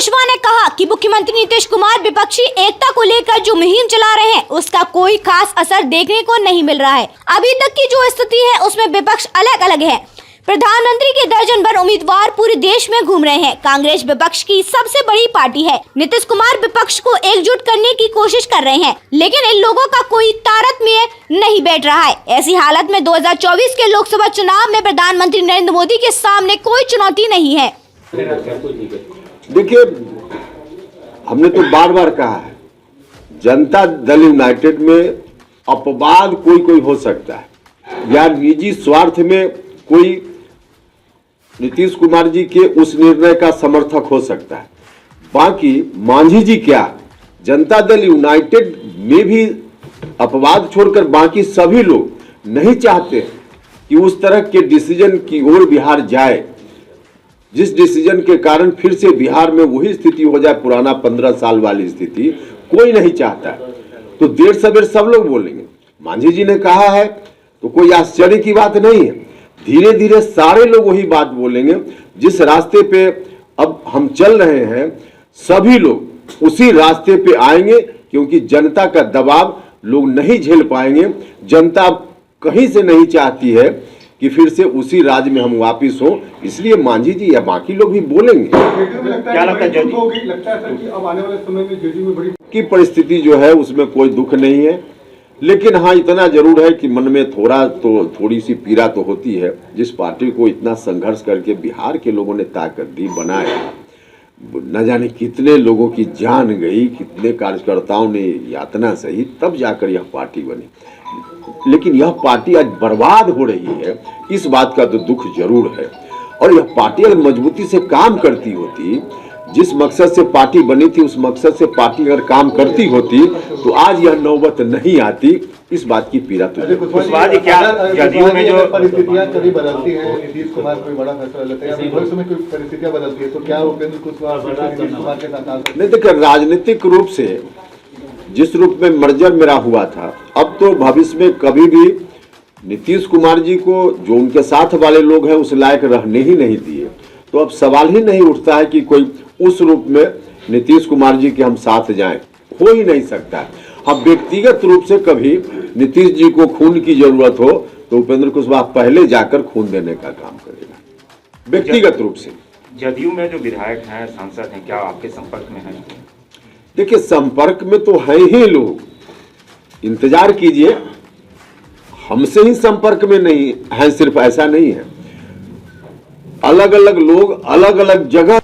कुशवाहा ने कहा कि मुख्यमंत्री नीतीश कुमार विपक्षी एकता को लेकर जो मुहिम चला रहे हैं उसका कोई खास असर देखने को नहीं मिल रहा है। अभी तक की जो स्थिति है उसमें विपक्ष अलग अलग है। प्रधानमंत्री के दर्जन भर उम्मीदवार पूरे देश में घूम रहे हैं। कांग्रेस विपक्ष की सबसे बड़ी पार्टी है। नीतीश कुमार विपक्ष को एकजुट करने की कोशिश कर रहे हैं, लेकिन इन लोगों का कोई तारतम्य नहीं बैठ रहा है। ऐसी हालत में 2024 के लोकसभा चुनाव में प्रधानमंत्री नरेंद्र मोदी के सामने कोई चुनौती नहीं है। देखिए, हमने तो बार बार कहा है, जनता दल यूनाइटेड में अपवाद कोई हो सकता है या निजी स्वार्थ में कोई नीतीश कुमार जी के उस निर्णय का समर्थक हो सकता है। बाकी मांझी जी क्या, जनता दल यूनाइटेड में भी अपवाद छोड़कर बाकी सभी लोग नहीं चाहते कि उस तरह के डिसीजन की ओर बिहार जाए, जिस डिसीजन के कारण फिर से बिहार में वही स्थिति हो जाए, पुराना 15 साल वाली स्थिति कोई नहीं चाहता। तो देर सवेर सब लोग बोलेंगे। मांझी जी ने कहा है तो कोई आश्चर्य की बात नहीं है। धीरे धीरे सारे लोग वही बात बोलेंगे। जिस रास्ते पे अब हम चल रहे हैं, सभी लोग उसी रास्ते पे आएंगे, क्योंकि जनता का दबाव लोग नहीं झेल पाएंगे। जनता कहीं से नहीं चाहती है कि फिर से उसी राज्य में हम वापिस हो, इसलिए मांझी जी या बाकी लोग भी बोलेंगे। क्या लगता है कि अब आने वाले समय में जेडीयू में बड़ी की परिस्थिति जो है उसमें कोई दुख नहीं है, लेकिन हाँ इतना जरूर है कि मन में थोड़ी सी पीड़ा तो होती है। जिस पार्टी को इतना संघर्ष करके बिहार के लोगों ने ताकत दी, बनाया, न जाने कितने लोगों की जान गई, कितने कार्यकर्ताओं ने यातना सही, तब जाकर यह पार्टी बनी। लेकिन यह पार्टी आज बर्बाद हो रही है, इस बात का तो दुख जरूर है। और यह पार्टी अगर मजबूती से काम करती होती, जिस मकसद से पार्टी बनी थी उस मकसद से पार्टी अगर काम करती होती तो आज यह नौबत नहीं आती। इस बात की पीड़ा तो जदयू में जो परिस्थितियां कभी बदलती हैं, नीतीश कुमार कोई बड़ा फैसला लेते हैं, भविष्य में कोई परिस्थितियां बदलती है तो क्या उपेंद्र कुशवाहा नीतीश कुमार के साथ नहीं? देखिए, राजनीतिक रूप से जिस रूप में मर्जर मेरा हुआ था, अब तो भविष्य में कभी भी नीतीश कुमार जी को जो उनके साथ वाले लोग हैं उस लायक रहने ही नहीं दिए, तो अब सवाल ही नहीं उठता है कि कोई उस रूप में नीतीश कुमार जी के हम साथ जाएं, हो ही नहीं सकता है। अब व्यक्तिगत रूप से कभी नीतीश जी को खून की जरूरत हो तो उपेंद्र कुशवाहा पहले जाकर खून देने का काम करेगा, व्यक्तिगत रूप से। जदयू में जो विधायक हैं, सांसद हैं, क्या आपके संपर्क में हैं? देखिए, संपर्क में तो है ही लोग, इंतजार कीजिए। हमसे ही संपर्क में नहीं है, सिर्फ ऐसा नहीं है, अलग अलग लोग अलग अलग जगह।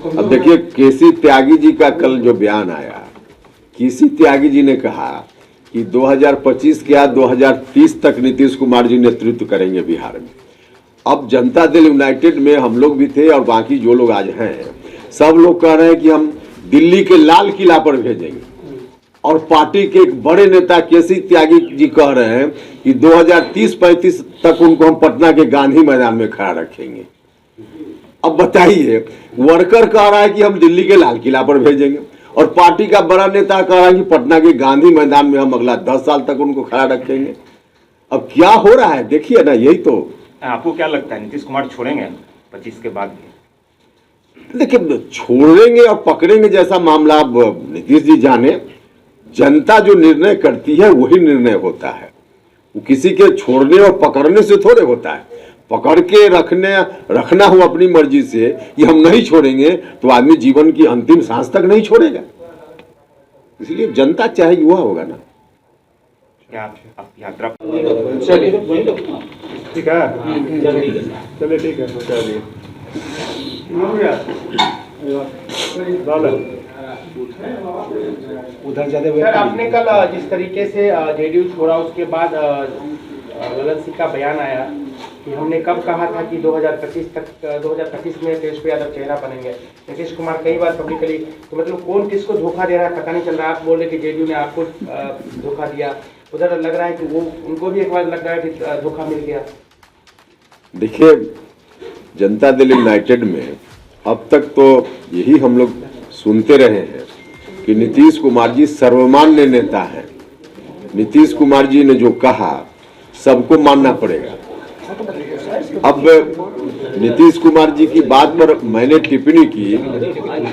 अब देखिए, केसी त्यागी जी का कल जो बयान आया, केसी त्यागी जी ने कहा कि 2025 के बाद 2030 तक नीतीश कुमार जी नेतृत्व करेंगे बिहार में। अब जनता दल यूनाइटेड में हम लोग भी थे और बाकी जो लोग आज हैं, सब लोग कह रहे हैं कि हम दिल्ली के लाल किला पर भेजेंगे। और पार्टी के एक बड़े नेता केसी त्यागी जी कह रहे हैं कि 2030-35 तक उनको हम पटना के गांधी मैदान में खड़ा रखेंगे। अब बताइए, वर्कर कह रहा है कि हम दिल्ली के लाल किला पर भेजेंगे और पार्टी का बड़ा नेता कह रहा है कि पटना के गांधी मैदान में हम अगला 10 साल तक उनको खड़ा रखेंगे। अब क्या हो रहा है देखिए ना, यही तो। आपको क्या लगता है नीतीश कुमार छोड़ेंगे 25 के बाद भी? देखिए, छोड़ेंगे और पकड़ेंगे जैसा मामला अब नीतीश जी जाने। जनता जो निर्णय करती है वही निर्णय होता है, वो किसी के छोड़ने और पकड़ने से थोड़े होता है। पकड़ के रखना हो अपनी मर्जी से कि हम नहीं छोड़ेंगे, तो आदमी जीवन की अंतिम सांस तक नहीं छोड़ेगा। इसलिए जनता चाहेगी वह होगा ना। क्या आप यात्रा चलिए ठीक है, चलिए ठीक है, चलिए उधर ज्यादा। सर, आपने कल जिस तरीके से जेडीयू छोड़ा, उसके बाद ललन सिंह का बयान आया कि हमने कब कहा था कि 2025 में तेजस्वी यादव चेहरा बनेंगे। नीतीश कुमार कई बार पब्लिकली, तो मतलब कौन किसको धोखा दे रहा है पता नहीं चल रहा। आप बोल रहे कि जेडीयू ने आपको धोखा दिया, उधर लग रहा है कि वो उनको भी एक बार लग रहा है कि धोखा मिल गया। देखिए, जनता दल यूनाइटेड में अब तक तो यही हम लोग सुनते रहे हैं कि नीतीश कुमार जी सर्वमान्य नेता हैं। नीतीश कुमार जी ने जो कहा सबको मानना पड़ेगा। अब नीतीश कुमार जी की बात पर मैंने टिप्पणी की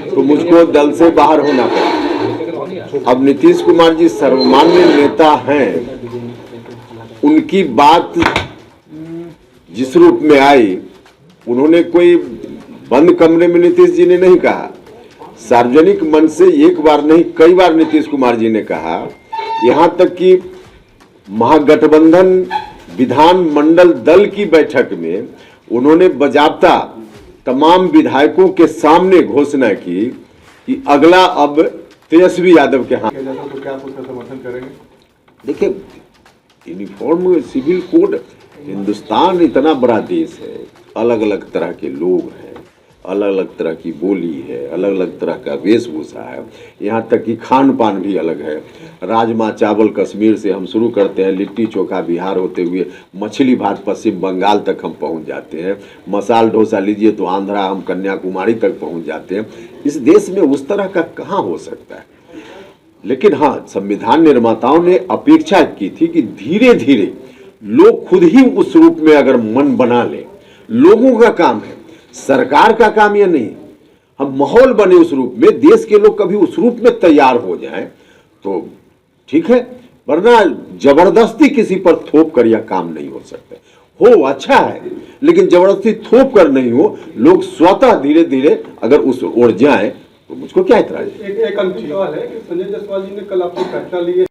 तो मुझको दल से बाहर होना पड़ा। अब नीतीश कुमार जी सर्वमान्य नेता हैं, उनकी बात जिस रूप में आई, उन्होंने कोई बंद कमरे में नीतीश जी ने नहीं कहा, सार्वजनिक मंच से एक बार नहीं कई बार नीतीश कुमार जी ने कहा। यहां तक कि महागठबंधन विधानमंडल दल की बैठक में उन्होंने बजाबता तमाम विधायकों के सामने घोषणा की कि अगला अब तेजस्वी यादव के हाथ। तो क्या आप उसका समर्थन करेंगे? देखिए, यूनिफॉर्म सिविल कोड, हिंदुस्तान इतना बड़ा देश है, अलग अलग तरह के लोग हैं, अलग अलग तरह की बोली है, अलग अलग तरह का वेशभूषा है, यहाँ तक कि खान पान भी अलग है। राजमा चावल कश्मीर से हम शुरू करते हैं, लिट्टी चोखा बिहार होते हुए मछली भात पश्चिम बंगाल तक हम पहुँच जाते हैं, मसाल डोसा लीजिए तो आंध्रा हम कन्याकुमारी तक पहुँच जाते हैं। इस देश में उस तरह का कहाँ हो सकता है? लेकिन हाँ, संविधान निर्माताओं ने अपेक्षा की थी कि धीरे धीरे लोग खुद ही उस रूप में अगर मन बना ले। लोगों का काम है, सरकार का काम यह नहीं। हम माहौल बने उस रूप में, देश के लोग कभी उस रूप में तैयार हो जाएं तो ठीक है, वरना जबरदस्ती किसी पर थोप कर यह काम नहीं हो सकता। हो अच्छा है, लेकिन जबरदस्ती थोप कर नहीं हो, लोग स्वतः धीरे धीरे अगर उस ओर जाएं तो मुझको क्या इतराज है। एक अंतिम सवाल है कि संजय जायसवाल जी ने कल आपसे फैसला लिए